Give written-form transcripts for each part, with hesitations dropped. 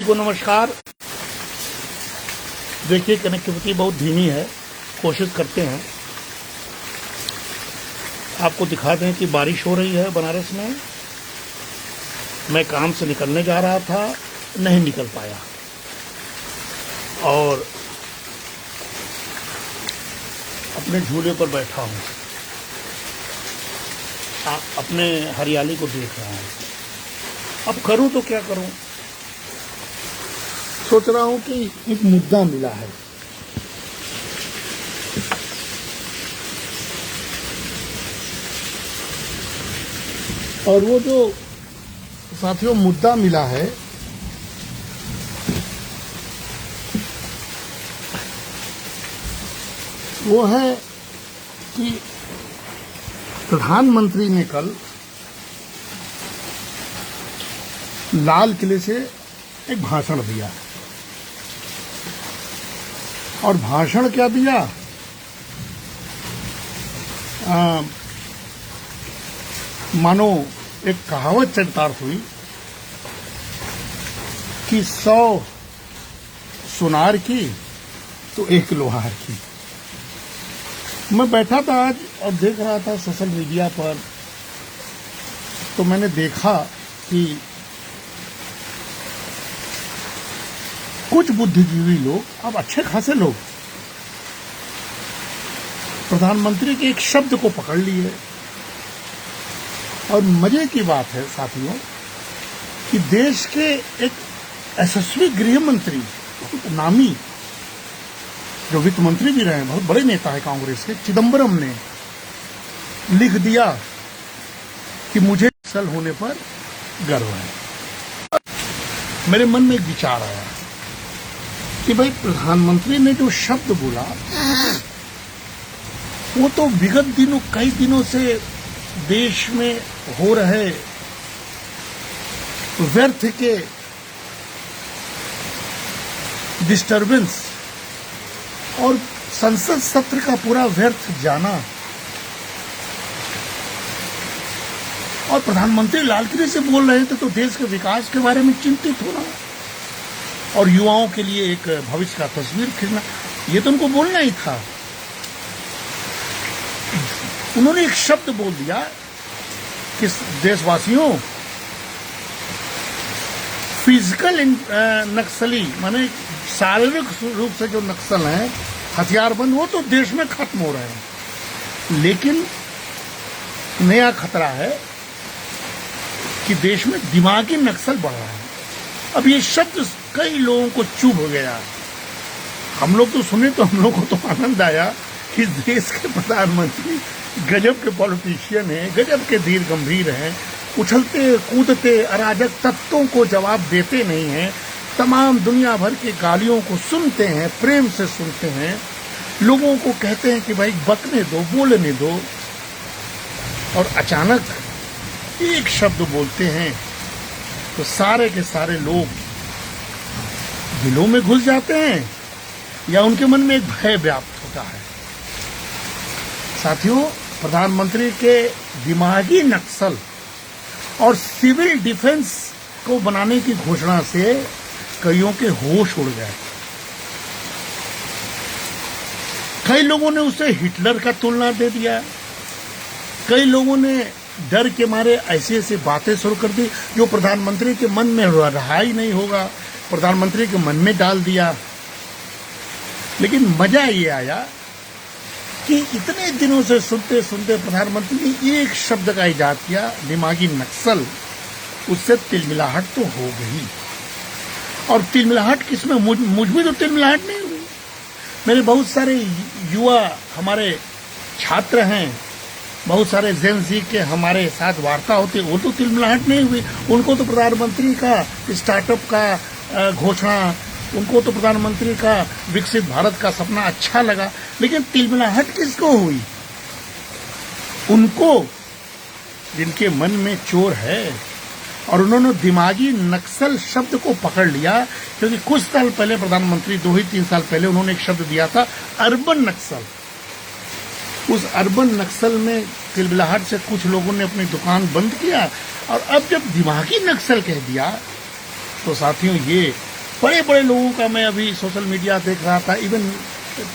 को नमस्कार। देखिए, कनेक्टिविटी बहुत धीमी है, कोशिश करते हैं। आपको दिखा दें कि बारिश हो रही है बनारस में। मैं काम से निकलने जा रहा था, नहीं निकल पाया और अपने झूले पर बैठा हूँ, अपने हरियाली को देख रहा हूँ। अब करूँ तो क्या करूँ, सोच रहा हूँ कि एक मुद्दा मिला है। और वो जो साथियों मुद्दा मिला है, वो है कि प्रधानमंत्री ने कल लाल किले से एक भाषण दिया और भाषण क्या दिया, मानो एक कहावत चरितार्थ हुई कि 100 सुनार की तो 1 लोहार की। मैं बैठा था आज और देख रहा था सोशल मीडिया पर, तो मैंने देखा कि कुछ बुद्धिजीवी लोग, अब अच्छे खासे लोग, प्रधानमंत्री के एक शब्द को पकड़ लिए। और मजे की बात है साथियों कि देश के एक यशस्वी गृह मंत्री, बहुत नामी, जो वित्त मंत्री भी रहे, बहुत बड़े नेता है कांग्रेस के, चिदंबरम ने लिख दिया कि मुझे नक्सल होने पर गर्व है। मेरे मन में एक विचार आया कि भाई, प्रधानमंत्री ने जो शब्द बोला वो तो विगत दिनों, कई दिनों से देश में हो रहे व्यर्थ के डिस्टरबेंस और संसद सत्र का पूरा व्यर्थ जाना, और प्रधानमंत्री लाल किले से बोल रहे थे तो देश के विकास के बारे में चिंतित होना और युवाओं के लिए एक भविष्य का तस्वीर खींचना, ये तो उनको बोलना ही था। उन्होंने एक शब्द बोल दिया कि देशवासियों, फिजिकल नक्सली, माने शारीरिक रूप से जो नक्सल हैं, हथियारबंद, वो तो देश में खत्म हो रहे हैं, लेकिन नया खतरा है कि देश में दिमागी नक्सल बढ़ रहा है। अब ये शब्द कई लोगों को चुभ हो गया। हम लोग तो सुने तो हम लोग को तो आनंद आया कि देश के प्रधानमंत्री गजब के पॉलिटिशियन हैं, गजब के धीर गंभीर हैं, उछलते कूदते अराजक तत्वों को जवाब देते नहीं हैं, तमाम दुनिया भर के गालियों को सुनते हैं, प्रेम से सुनते हैं, लोगों को कहते हैं कि भाई बकने दो, बोलने दो, और अचानक एक शब्द बोलते हैं तो सारे के सारे लोग दिलों में घुस जाते हैं या उनके मन में एक भय व्याप्त होता है। साथियों, प्रधानमंत्री के दिमागी नक्सल और सिविल डिफेंस को बनाने की घोषणा से कईयों के होश उड़ गए। कई लोगों ने उसे हिटलर का तुलना दे दिया, कई लोगों ने डर के मारे ऐसी ऐसी बातें शुरू कर दी जो प्रधानमंत्री के मन में रहा ही नहीं होगा, प्रधानमंत्री के मन में डाल दिया। लेकिन मजा ये आया कि इतने दिनों से सुनते सुनते प्रधानमंत्री ने एक शब्द का इजाद किया, दिमागी नक्सल, उससे तिलमिलाहट तो हो गई। और तिलमिलाहट किसमें, मुझ में तो तिलमिलाहट नहीं हुई। मेरे बहुत सारे युवा हमारे छात्र हैं, बहुत सारे जेन जी के हमारे साथ वार्ता होती है, वो तो तिलमिलाहट नहीं हुई। उनको तो प्रधानमंत्री का स्टार्टअप का घोषणा, उनको तो प्रधानमंत्री का विकसित भारत का सपना अच्छा लगा। लेकिन तिलमिलाहट किसको हुई? उनको जिनके मन में चोर है और उन्होंने दिमागी नक्सल शब्द को पकड़ लिया। क्योंकि कुछ साल पहले प्रधानमंत्री, 2-3 साल पहले उन्होंने एक शब्द दिया था, अर्बन नक्सल। उस अर्बन नक्सल में तिलमिलाहट से कुछ लोगों ने अपनी दुकान बंद किया, और अब जब दिमागी नक्सल कह दिया तो साथियों ये बड़े बड़े लोगों का मैं अभी सोशल मीडिया देख रहा था, इवन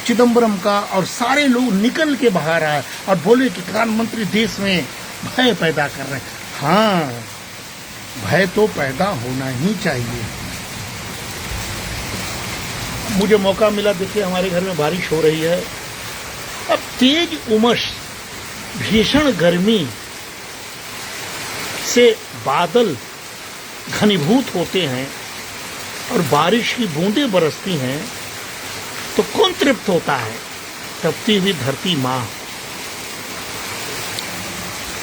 चिदम्बरम का, और सारे लोग निकल के बाहर आए और बोले कि प्रधानमंत्री देश में भय पैदा कर रहे हैं। हाँ, भय तो पैदा होना ही चाहिए। मुझे मौका मिला, देखिए हमारे घर में बारिश हो रही है। अब तेज उमस, भीषण गर्मी से बादल घनीभूत होते हैं और बारिश की बूंदें बरसती हैं, तो कौन तृप्त होता है? तपती हुई धरती मां।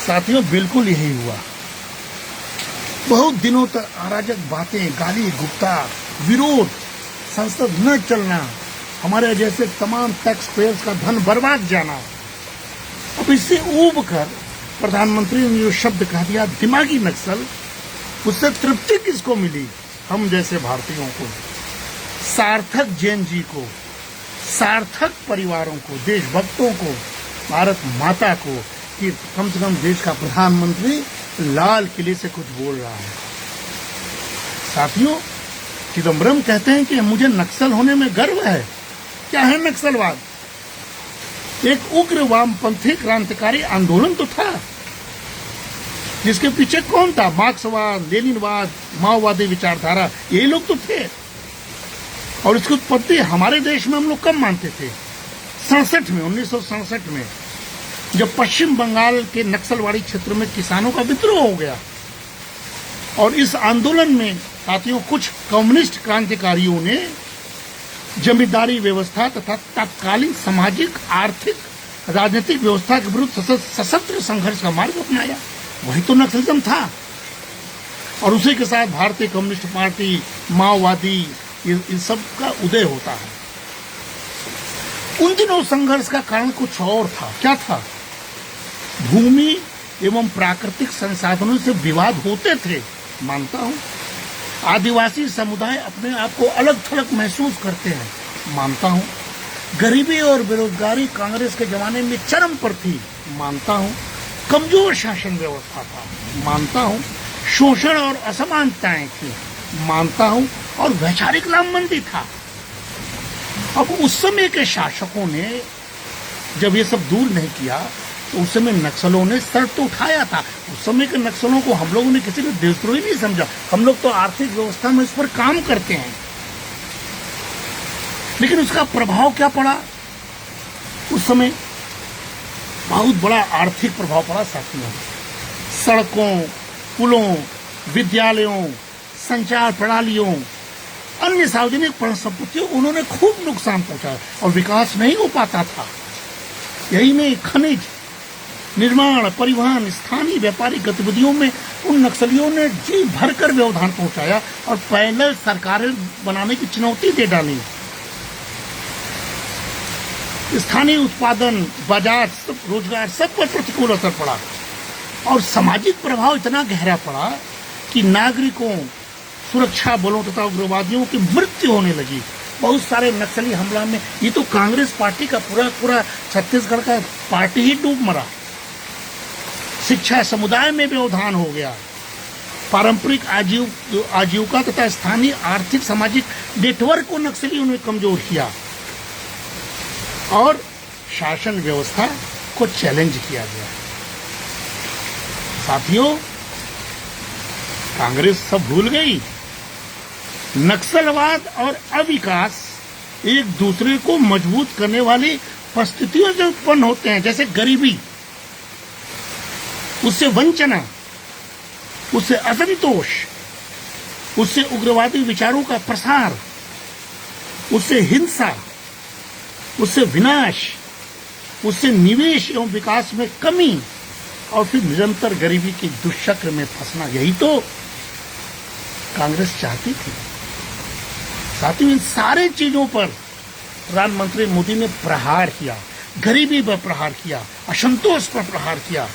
साथियों, बिल्कुल यही हुआ। बहुत दिनों तक अराजक बातें, गाली गुप्ता, विरोध, संसद न चलना, हमारे जैसे तमाम टैक्स पेयर्स का धन बर्बाद जाना। अब इससे ऊब कर प्रधानमंत्री ने जो शब्द कह दिया, दिमागी नक्सल, उससे तृप्ति किसको मिली? हम जैसे भारतीयों को, सार्थक जैन जी को, सार्थक परिवारों को, देशभक्तों को, भारत माता को, कि कम से कम देश का प्रधानमंत्री लाल किले से कुछ बोल रहा है। साथियों, चिदम्बरम कहते हैं कि मुझे नक्सल होने में गर्व है। क्या है नक्सलवाद? एक उग्र वामपंथी क्रांतिकारी आंदोलन तो था, जिसके पीछे कौन था? मार्क्सवाद, लेनिनवाद, माओवादी विचारधारा, यही लोग तो थे। और इसकी उत्पत्ति हमारे देश में हम लोग कब मानते थे? 1967 में, जब पश्चिम बंगाल के नक्सलवाड़ी क्षेत्र में किसानों का विद्रोह हो गया। और इस आंदोलन में साथियों, कुछ कम्युनिस्ट क्रांतिकारियों ने जमींदारी व्यवस्था तथा तत्कालीन सामाजिक, आर्थिक, राजनीतिक व्यवस्था के विरुद्ध सशस्त्र संघर्ष का मार्ग अपनाया। वही तो नक्सलिज्म था। और उसी के साथ भारतीय कम्युनिस्ट पार्टी, माओवादी, इन सब का उदय होता है। उन दिनों संघर्ष का कारण कुछ और था। क्या था? भूमि एवं प्राकृतिक संसाधनों से विवाद होते थे, मानता हूं। आदिवासी समुदाय अपने आप को अलग थलग महसूस करते हैं, मानता हूं। गरीबी और बेरोजगारी कांग्रेस के जमाने में चरम पर थी, मानता हूं। कमजोर शासन व्यवस्था था, मानता हूं। शोषण और असमानताएं थी, मानता हूं। और वैचारिक लामबंदी था। अब उस समय के शासकों ने जब ये सब दूर नहीं किया, तो उस समय नक्सलों ने सर तो उठाया था। उस समय के नक्सलों को हम लोगों ने किसी ने देशद्रोही नहीं समझा। हम लोग तो आर्थिक व्यवस्था में इस पर काम करते हैं। लेकिन उसका प्रभाव क्या पड़ा? उस समय बहुत बड़ा आर्थिक प्रभाव पड़ा साथियों। सड़कों, पुलों, विद्यालयों, संचार प्रणालियों, अन्य सार्वजनिक संपत्तियों उन्होंने खूब नुकसान पहुंचाया और विकास नहीं हो पाता था। यही नहीं, खनिज, निर्माण, परिवहन, स्थानीय व्यापारिक गतिविधियों में उन नक्सलियों ने जी भरकर व्यवधान पहुंचाया और पैरेलल सरकारें बनाने की चुनौती दे डाली। स्थानीय उत्पादन, बाजार, सब रोजगार, सब पर प्रतिकूल असर पड़ा। और सामाजिक प्रभाव इतना गहरा पड़ा कि नागरिकों, सुरक्षा बलों तथा उग्रवादियों की मृत्यु होने लगी। बहुत सारे नक्सली हमला में ये तो कांग्रेस पार्टी का पूरा छत्तीसगढ़ का पार्टी ही डूब मरा। शिक्षा समुदाय में व्यवधान हो गया। पारंपरिक आजीविका तथा स्थानीय आर्थिक सामाजिक नेटवर्क को नक्सलियों ने कमजोर किया और शासन व्यवस्था को चैलेंज किया गया। साथियों, कांग्रेस सब भूल गई। नक्सलवाद और अविकास एक दूसरे को मजबूत करने वाली परिस्थितियों से उत्पन्न होते हैं, जैसे गरीबी, उससे वंचना, उससे असंतोष, उससे उग्रवादी विचारों का प्रसार, उससे हिंसा, उससे विनाश, उससे निवेश एवं विकास में कमी और फिर निरंतर गरीबी की दुष्चक्र में फंसना। यही तो कांग्रेस चाहती थी। साथियों, इन सारे चीजों पर प्रधानमंत्री मोदी ने प्रहार किया। गरीबी पर प्रहार किया, असंतोष पर प्रहार किया,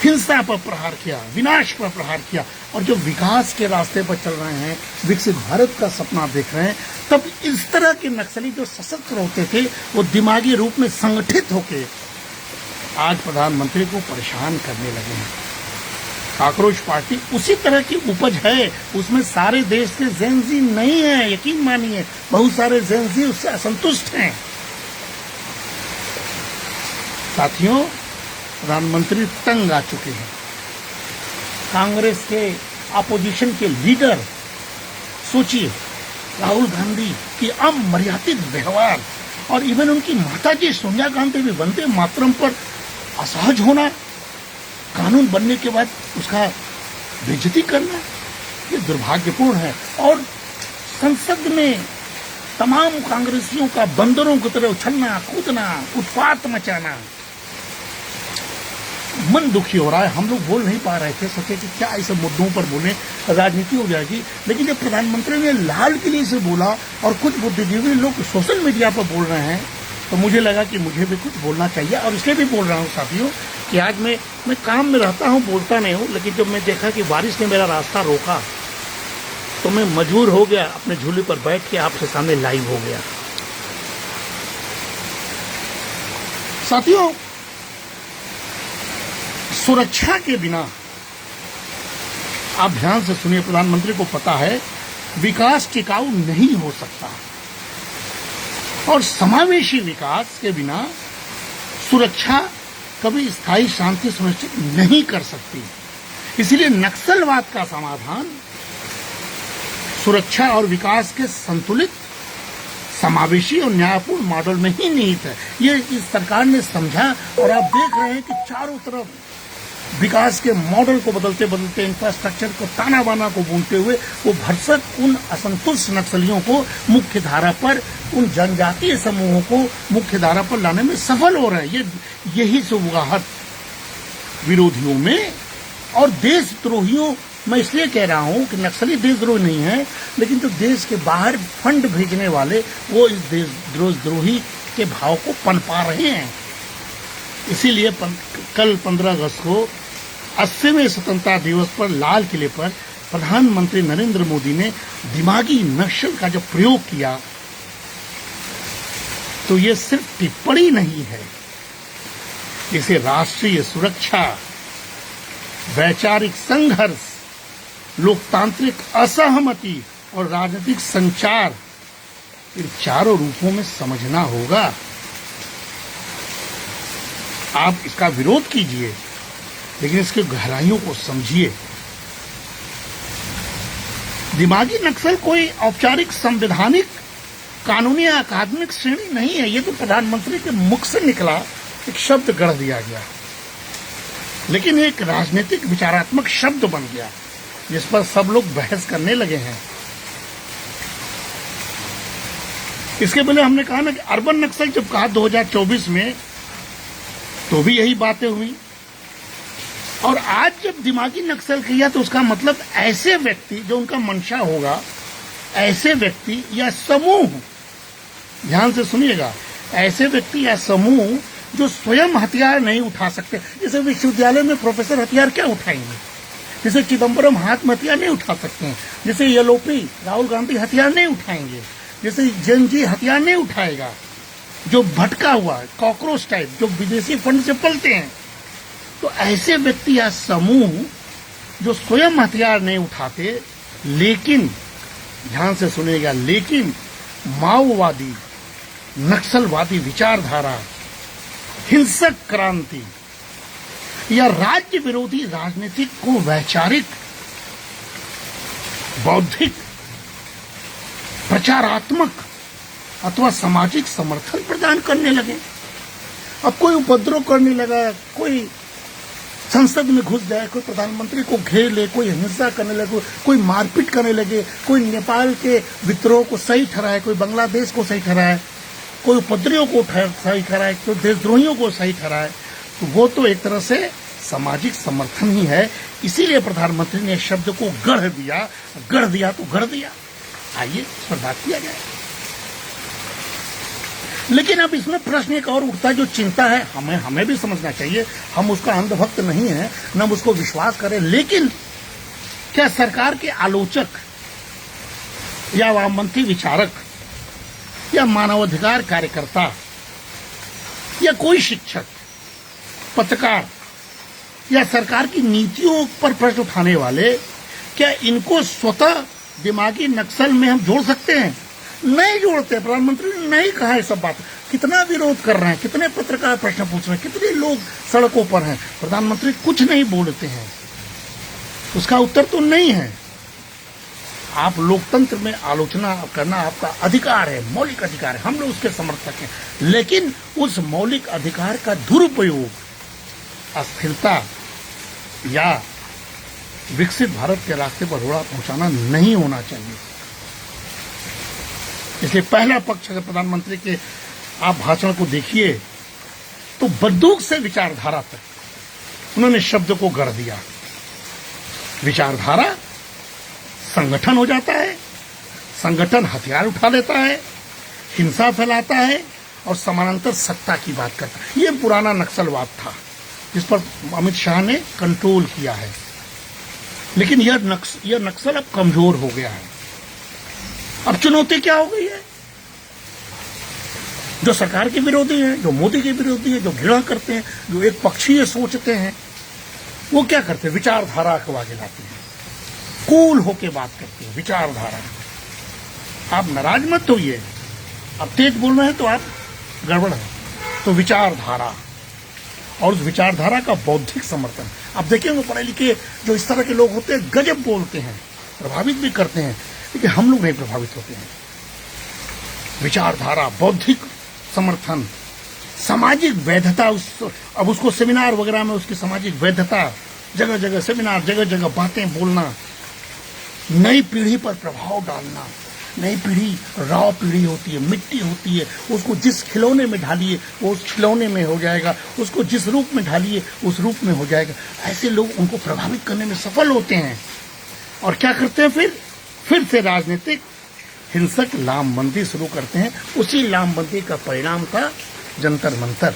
हिंसा पर प्रहार किया, विनाश पर प्रहार किया। और जो विकास के रास्ते पर चल रहे हैं, विकसित भारत का सपना देख रहे हैं, तब इस तरह के नक्सली जो सशस्त्र होते थे, वो दिमागी रूप में संगठित होकर आज प्रधानमंत्री को परेशान करने लगे हैं। काकरोच पार्टी उसी तरह की उपज है। उसमें सारे देश के जेनजी नहीं है, यकीन मानिए, बहुत सारे जेनजी उससे असंतुष्ट हैं। साथियों, प्रधानमंत्री तंग आ चुके हैं। कांग्रेस के अपोजिशन के लीडर, सोचिए, राहुल गांधी की अमर्यादित व्यवहार और इवन उनकी माताजी सोनिया गांधी भी वंदे मातरम पर असहज होना, कानून बनने के बाद उसका बेइज्जती करना, ये दुर्भाग्यपूर्ण है। और संसद में तमाम कांग्रेसियों का बंदरों की तरह उछलना कूदना, उत्पात मचाना, मन दुखी हो रहा है। हम लोग बोल नहीं पा रहे थे, सोचे कि क्या ऐसे मुद्दों पर बोले, राजनीति हो जाएगी। लेकिन जब प्रधानमंत्री ने लाल किले से बोला और कुछ बुद्धिजीवी लोग सोशल मीडिया पर बोल रहे हैं, तो मुझे लगा कि मुझे भी कुछ बोलना चाहिए। और इसलिए भी बोल रहा हूँ साथियों कि आज मैं काम में रहता हूँ, बोलता नहीं हूँ, लेकिन जब मैं देखा कि बारिश ने मेरा रास्ता रोका तो मैं मजबूर हो गया, अपने झूले पर बैठ के आपके सामने लाइव हो गया। साथियों, सुरक्षा के बिना, आप ध्यान से सुनिए, प्रधानमंत्री को पता है विकास टिकाऊ नहीं हो सकता और समावेशी विकास के बिना सुरक्षा कभी स्थायी शांति सुनिश्चित नहीं कर सकती। इसलिए नक्सलवाद का समाधान सुरक्षा और विकास के संतुलित, समावेशी और न्यायपूर्ण मॉडल में ही निहित है। ये इस सरकार ने समझा और आप देख रहे हैं कि चारों तरफ विकास के मॉडल को बदलते बदलते, इंफ्रास्ट्रक्चर को ताना बाना को बूंदते हुए वो भरसक उन असंतुष्ट नक्सलियों को मुख्य धारा पर, उन जनजातीय समूहों को मुख्य धारा पर लाने में सफल हो रहे हैं। यही सुबगाहट विरोधियों में और देशद्रोहियों, मैं इसलिए कह रहा हूं कि नक्सली देशद्रोही नहीं है, लेकिन जो देश के बाहर फंड भेजने वाले वो इस देशद्रोही के भाव को पनपा रहे हैं। इसीलिए कल 15 अगस्त को 80वें स्वतंत्रता दिवस पर लाल किले पर प्रधानमंत्री नरेंद्र मोदी ने दिमागी नक्सल का जो प्रयोग किया, तो ये सिर्फ टिप्पणी नहीं है, इसे राष्ट्रीय सुरक्षा, वैचारिक संघर्ष, लोकतांत्रिक असहमति और राजनीतिक संचार, इन चारों रूपों में समझना होगा। आप इसका विरोध कीजिए, लेकिन इसकी गहराइयों को समझिए। दिमागी नक्सल कोई औपचारिक, संवैधानिक, कानूनी या अकादमिक श्रेणी नहीं है। ये तो प्रधानमंत्री के मुख से निकला एक शब्द गढ़ दिया गया, लेकिन एक राजनीतिक विचारात्मक शब्द बन गया जिस पर सब लोग बहस करने लगे हैं। इसके पहले हमने कहा ना कि अर्बन नक्सल जब कहा 2024 में, तो भी यही बातें हुई। और आज जब दिमागी नक्सल किया तो उसका मतलब ऐसे व्यक्ति जो उनका मंशा होगा, ऐसे व्यक्ति या समूह, ध्यान से सुनिएगा, ऐसे व्यक्ति या समूह जो स्वयं हथियार नहीं उठा सकते। जैसे विश्वविद्यालय में प्रोफेसर हथियार क्या उठाएंगे, जैसे चिदम्बरम हाथ में हथियार नहीं उठा सकते हैं, जैसे येलोपी राहुल गांधी हथियार नहीं उठाएंगे, जैसे जनजी हथियार नहीं उठाएगा, जो भटका हुआ है, कॉकरोच टाइप, जो विदेशी फंड से पलते हैं। तो ऐसे व्यक्ति या समूह जो स्वयं हथियार नहीं उठाते, लेकिन ध्यान से सुनिएगा, लेकिन माओवादी, नक्सलवादी विचारधारा, हिंसक क्रांति या राज्य विरोधी राजनीति को वैचारिक, बौद्धिक, प्रचारात्मक अथवा सामाजिक समर्थन प्रदान करने लगे। अब कोई उपद्रव करने लगा, कोई संसद में घुस जाए, कोई प्रधानमंत्री को घेर ले, कोई हिंसा करने लगे, कोई मारपीट करने लगे, कोई नेपाल के विद्रोह को सही ठहराए, कोई बांग्लादेश को सही ठहराए, कोई उपद्रवियों को सही ठहराए, कोई देशद्रोहियों को सही ठहराए, तो वो तो एक तरह से सामाजिक समर्थन ही है। इसीलिए प्रधानमंत्री ने शब्द को गढ़ दिया तो गढ़ दिया। आइए इस पर बात किया जाए। लेकिन अब इसमें प्रश्न एक और उठता है, जो चिंता है, हमें भी समझना चाहिए। हम उसका अंधभक्त नहीं है, न हम उसको विश्वास करें, लेकिन क्या सरकार के आलोचक या वामपंथी विचारक या मानवाधिकार कार्यकर्ता या कोई शिक्षक, पत्रकार या सरकार की नीतियों पर प्रश्न उठाने वाले, क्या इनको स्वतः दिमागी नक्सल में हम जोड़ सकते हैं? नहीं जोड़ते। प्रधानमंत्री ने नहीं कहा ये सब बात। कितना विरोध कर रहे हैं, कितने पत्रकार प्रश्न पूछ रहे हैं, कितने लोग सड़कों पर हैं, प्रधानमंत्री कुछ नहीं बोलते हैं। उसका उत्तर तो नहीं है। आप लोकतंत्र में आलोचना करना आपका अधिकार है, मौलिक अधिकार है, हम लोग उसके समर्थक हैं, लेकिन उस मौलिक अधिकार का दुरुपयोग अस्थिरता या विकसित भारत के रास्ते पर रोड़ा पहुंचाना नहीं होना चाहिए। इसलिए पहला पक्ष अगर प्रधानमंत्री के आप भाषण को देखिए तो बंदूक से विचारधारा तक उन्होंने शब्द को गढ़ दिया। विचारधारा संगठन हो जाता है, संगठन हथियार उठा लेता है, हिंसा फैलाता है और समानांतर सत्ता की बात करता है। ये पुराना नक्सलवाद था जिस पर अमित शाह ने कंट्रोल किया है, लेकिन यह नक्सल अब कमजोर हो गया है। अब चुनौती क्या हो गई है? जो सरकार के विरोधी हैं, जो मोदी के विरोधी हैं, जो घृणा करते हैं, जो एक पक्षीय सोचते हैं, वो क्या करते हैं? विचारधारा को आगे लाते हैं, कूल होके बात करते हैं। विचारधारा, आप नाराज मत होइए, आप तेज बोल रहे हैं तो आप गड़बड़ है। तो विचारधारा और उस विचारधारा का बौद्धिक समर्थन। आप देखेंगे पढ़े लिखे जो इस तरह के लोग होते हैं गजब बोलते हैं, प्रभावित भी करते हैं, लेकिन हम लोग नहीं प्रभावित होते हैं। विचारधारा, बौद्धिक समर्थन, सामाजिक वैधता, अब उसको सेमिनार वगैरह में उसकी सामाजिक वैधता, जगह जगह सेमिनार, जगह जगह बातें बोलना, नई पीढ़ी पर प्रभाव डालना। नई पीढ़ी राव पीढ़ी होती है, मिट्टी होती है, उसको जिस खिलौने में ढालिए वो उस खिलौने में हो जाएगा, उसको जिस रूप में ढालिए उस रूप में हो जाएगा। ऐसे लोग उनको प्रभावित करने में सफल होते हैं और क्या करते हैं? फिर से राजनीतिक हिंसक लामबंदी शुरू करते हैं। उसी लामबंदी का परिणाम था जंतर मंतर।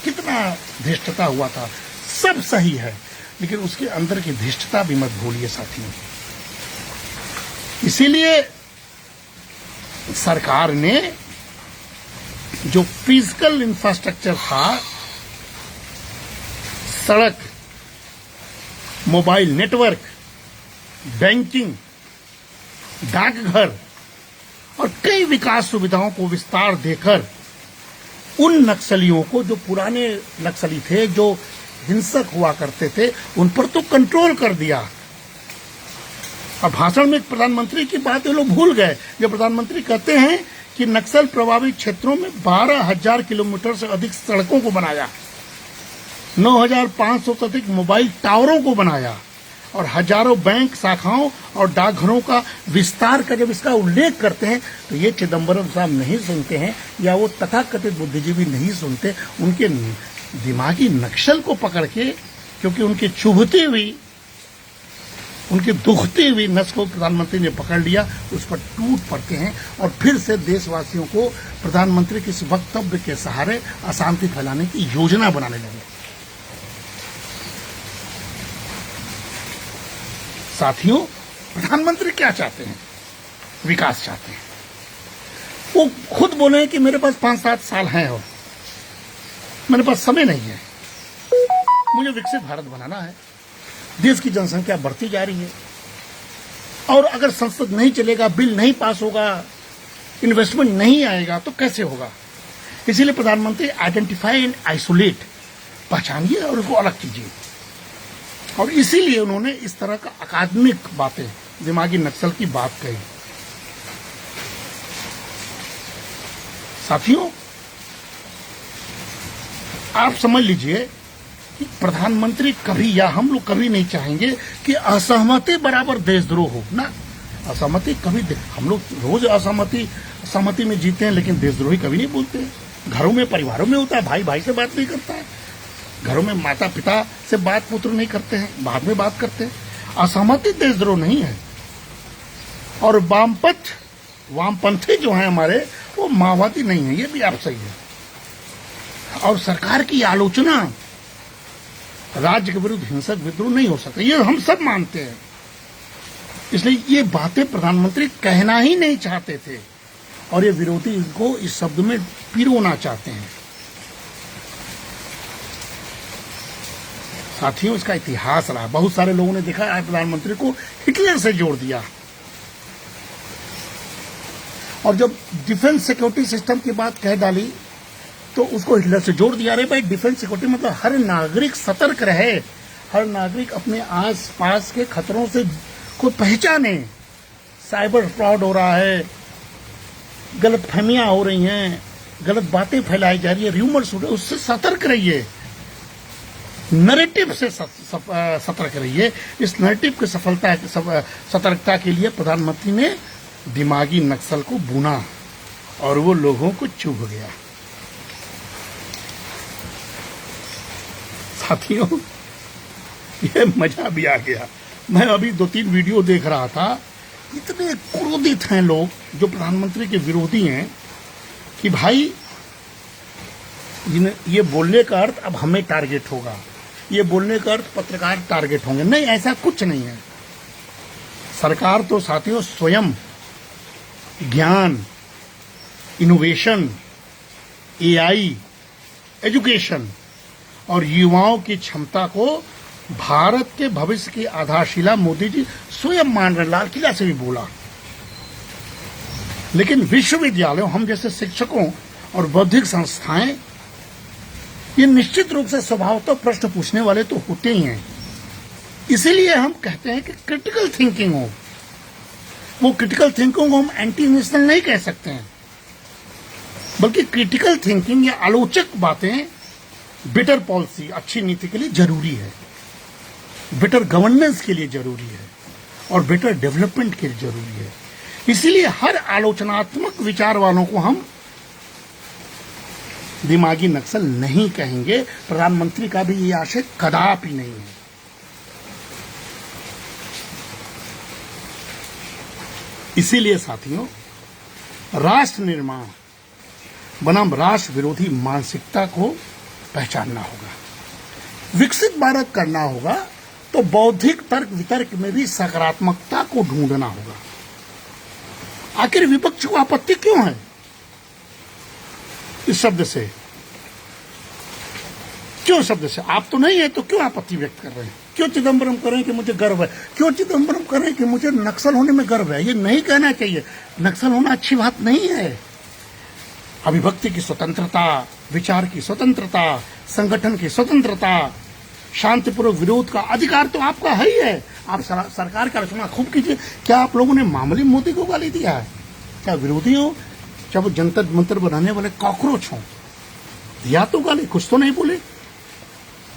कितना धृष्टता हुआ था। सब सही है, लेकिन उसके अंदर की धृष्टता भी मत भूलिए साथियों। इसीलिए सरकार ने जो फिजिकल इंफ्रास्ट्रक्चर था, सड़क, मोबाइल नेटवर्क, बैंकिंग, डाकघर और कई विकास सुविधाओं को विस्तार देकर उन नक्सलियों को, जो पुराने नक्सली थे, जो हिंसक हुआ करते थे, उन पर तो कंट्रोल कर दिया। और भाषण में प्रधानमंत्री की बात ये लोग भूल गए, जब प्रधानमंत्री कहते हैं कि नक्सल प्रभावित क्षेत्रों में 12,000 किलोमीटर से अधिक सड़कों को बनाया, 9,500 से अधिक मोबाइल टावरों को बनाया और हजारों बैंक शाखाओं और डाकघरों का विस्तार का जब इसका उल्लेख करते हैं तो ये चिदम्बरम साहब नहीं सुनते हैं या वो तथाकथित बुद्धिजीवी नहीं सुनते। उनके दिमागी नक्सल को पकड़ के, क्योंकि उनकी चुभती हुई, उनकी दुखती हुई नस को प्रधानमंत्री ने पकड़ लिया, उस पर टूट पड़ते हैं और फिर से देशवासियों को प्रधानमंत्री के इस वक्तव्य के सहारे अशांति फैलाने की योजना बनाने लगे। साथियों, प्रधानमंत्री क्या चाहते हैं? विकास चाहते हैं। वो खुद बोले हैं कि मेरे पास 5-7 साल हैं और मेरे पास समय नहीं है, मुझे विकसित भारत बनाना है। देश की जनसंख्या बढ़ती जा रही है और अगर संसद नहीं चलेगा, बिल नहीं पास होगा, इन्वेस्टमेंट नहीं आएगा तो कैसे होगा? इसीलिए प्रधानमंत्री आइडेंटिफाई एंड आइसोलेट, पहचानिए और उसको अलग कीजिए। और इसीलिए उन्होंने इस तरह का अकादमिक बातें, दिमागी नक्सल की बात कही। साथियों, आप समझ लीजिए कि प्रधानमंत्री कभी, या हम लोग कभी नहीं चाहेंगे कि असहमति बराबर देशद्रोह हो ना। असहमति कभी, हम लोग रोज असहमति में जीते हैं, लेकिन देशद्रोही कभी नहीं बोलते। घरों में, परिवारों में होता है, भाई भाई से बात नहीं करता है, घरों में माता पिता से बात पुत्र नहीं करते हैं, बाद में बात करते हैं। असहमति देशद्रोह नहीं है। और वामपंथी जो हैं हमारे, वो माओवादी नहीं है, ये भी आप सही है। और सरकार की आलोचना, राज्य के विरुद्ध हिंसक विद्रोह नहीं हो सकता, ये हम सब मानते हैं। इसलिए ये बातें प्रधानमंत्री कहना ही नहीं चाहते थे और ये विरोधी इनको इस शब्द में पिरोना चाहते हैं। साथियों, इसका इतिहास रहा। बहुत सारे लोगों ने देखा है प्रधानमंत्री को हिटलर से जोड़ दिया, और जब डिफेंस सिक्योरिटी सिस्टम की बात कह डाली तो उसको हिटलर से जोड़ दिया। अरे भाई, डिफेंस सिक्योरिटी मतलब हर नागरिक सतर्क रहे, हर नागरिक अपने आस पास के खतरों से को पहचाने। साइबर फ्रॉड हो रहा है, गलत फहमियां हो रही हैं, गलत बातें फैलाई जा रही है, र्यूमर्स हो रहे हैं, उससे सतर्क रहिए, नैरेटिव से सतर्क रहिए। इस नैरेटिव की सतर्कता के लिए प्रधानमंत्री ने दिमागी नक्सल को बुना और वो लोगों को चुभ गया। साथियों, ये मजा भी आ गया। मैं अभी 2-3 वीडियो देख रहा था, इतने क्रोधित हैं लोग जो प्रधानमंत्री के विरोधी हैं कि भाई ये बोलने का अर्थ अब हमें टारगेट होगा, ये बोलने का अर्थ पत्रकार टारगेट होंगे। नहीं, ऐसा कुछ नहीं है। सरकार तो साथियों स्वयं ज्ञान, इनोवेशन, एआई, एजुकेशन और युवाओं की क्षमता को भारत के भविष्य की आधारशिला मोदी जी स्वयं मान रहे। लाल किला से भी बोला। लेकिन विश्वविद्यालयों, हम जैसे शिक्षकों और बौद्धिक संस्थाएं, ये निश्चित रूप से स्वभावतः प्रश्न पूछने वाले तो होते ही हैं। इसीलिए हम कहते हैं कि क्रिटिकल थिंकिंग हो। वो क्रिटिकल थिंकिंग को हम एंटी नेशनल नहीं कह सकते हैं, बल्कि क्रिटिकल थिंकिंग या आलोचक बातें बेटर पॉलिसी, अच्छी नीति के लिए जरूरी है, बेटर गवर्नेंस के लिए जरूरी है और बेटर डेवलपमेंट के लिए जरूरी है। इसीलिए हर आलोचनात्मक विचार वालों को हम दिमागी नक्सल नहीं कहेंगे। प्रधानमंत्री का भी ये आशय कदापि नहीं है। इसीलिए साथियों, राष्ट्र निर्माण बनाम राष्ट्र विरोधी मानसिकता को पहचानना होगा। विकसित भारत करना होगा तो बौद्धिक तर्क वितर्क में भी सकारात्मकता को ढूंढना होगा। आखिर विपक्ष को आपत्ति क्यों है इस शब्द से? क्यों शब्द से? आप तो नहीं है तो क्यों आपत्ति व्यक्त कर रहे हैं? क्यों चिदम्बरम कर रहे हैं कि मुझे गर्व है? क्यों चिदम्बरम कर रहे हैं कि मुझे नक्सल होने में गर्व है? ये नहीं कहना चाहिए। नक्सल होना अच्छी बात नहीं है। अभिव्यक्ति की स्वतंत्रता, विचार की स्वतंत्रता, संगठन की स्वतंत्रता, शांतिपूर्वक विरोध का अधिकार तो आपका है ही है। आप सरकार की आलोचना खूब कीजिए। क्या आप लोगों ने मामूली मोदी को गाली दिया है? क्या विरोधी हो, चाहे वो जंतर मंतर बनाने वाले कॉकरोच हों, दिया तो गाली, कुछ तो नहीं बोले।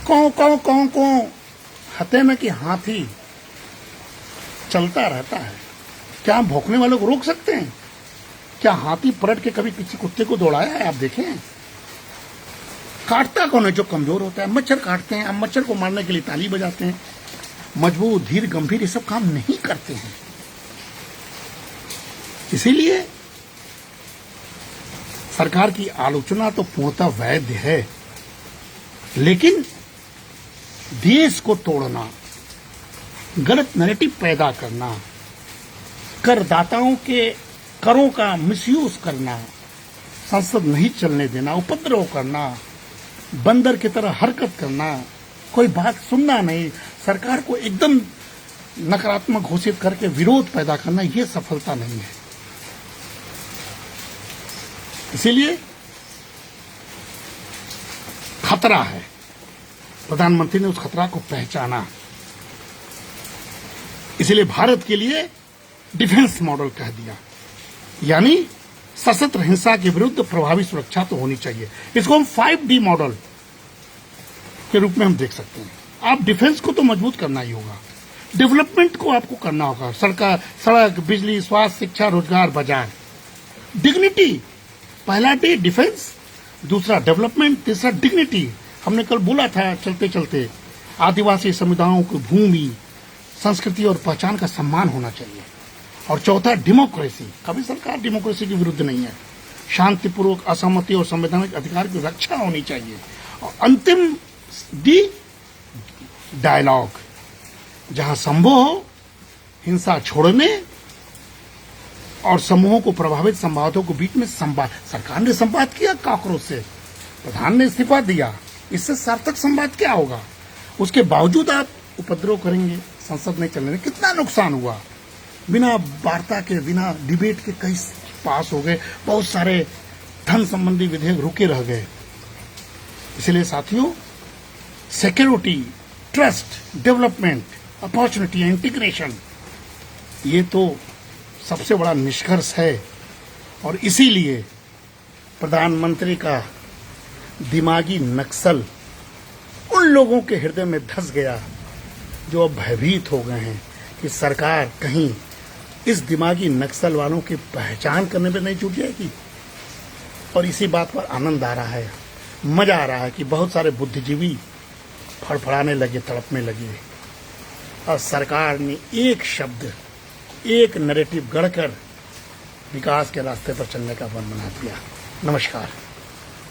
कौं हते में कि हाथी चलता रहता है। क्या हम भौंकने वालों को रोक सकते हैं? क्या हाथी पलट के कभी किसी कुत्ते को दौड़ाया है? आप देखें। काटता कौन है? जो कमजोर होता है। मच्छर काटते हैं, हम मच्छर को मारने के लिए ताली बजाते हैं। मजबूत, धीर, गंभीर ये सब काम नहीं करते हैं। इसीलिए सरकार की आलोचना तो पूर्णतः वैध है, लेकिन देश को तोड़ना, गलत नैरेटिव पैदा करना, करदाताओं के करों का मिसयूज करना, संसद नहीं चलने देना, उपद्रव करना, बंदर की तरह हरकत करना, कोई बात सुनना नहीं, सरकार को एकदम नकारात्मक घोषित करके विरोध पैदा करना, ये सफलता नहीं है। इसीलिए खतरा है। प्रधानमंत्री ने उस खतरा को पहचाना। इसलिए भारत के लिए डिफेंस मॉडल कह दिया, यानी सशस्त्र हिंसा के विरुद्ध प्रभावी सुरक्षा तो होनी चाहिए। इसको हम 5D मॉडल के रूप में हम देख सकते हैं। आप डिफेंस को तो मजबूत करना ही होगा, डेवलपमेंट को आपको करना होगा। सड़क, बिजली, स्वास्थ्य, शिक्षा, रोजगार, बाजार। डिग्निटी, पहला डी डिफेंस, दूसरा डेवलपमेंट, तीसरा डिग्निटी। हमने कल बोला था चलते चलते, आदिवासी समुदायों की भूमि, संस्कृति और पहचान का सम्मान होना चाहिए। और चौथा डेमोक्रेसी। कभी सरकार डेमोक्रेसी के विरुद्ध नहीं है। शांतिपूर्वक, असहमति और संवैधानिक अधिकार की रक्षा होनी चाहिए। और अंतिम डी डायलॉग, जहां संभव हो हिंसा छोड़ने और समूहों को प्रभावित संवादों के बीच में संवाद। सरकार ने संवाद किया काकरोच से, प्रधान ने इस्तीफा दिया, इससे सार्थक संवाद क्या होगा? उसके बावजूद आप उपद्रव करेंगे, संसद नहीं चलने, कितना नुकसान हुआ। बिना वार्ता के, बिना डिबेट के कई पास हो गए, बहुत सारे धन संबंधी विधेयक रुके रह गए। इसलिए साथियों, security, trust, development, opportunity, integration, ये तो सबसे बड़ा निष्कर्ष है। और इसीलिए प्रधानमंत्री का दिमागी नक्सल उन लोगों के हृदय में धंस गया जो अब भयभीत हो गए हैं कि सरकार कहीं इस दिमागी नक्सल वालों की पहचान करने में नहीं छूट जाएगी। और इसी बात पर आनंद आ रहा है, मजा आ रहा है कि बहुत सारे बुद्धिजीवी फड़फड़ाने लगे, तड़पने लगे, और सरकार ने एक शब्द, एक नैरेटिव गढ़कर विकास के रास्ते पर चलने का मन बना दिया। नमस्कार।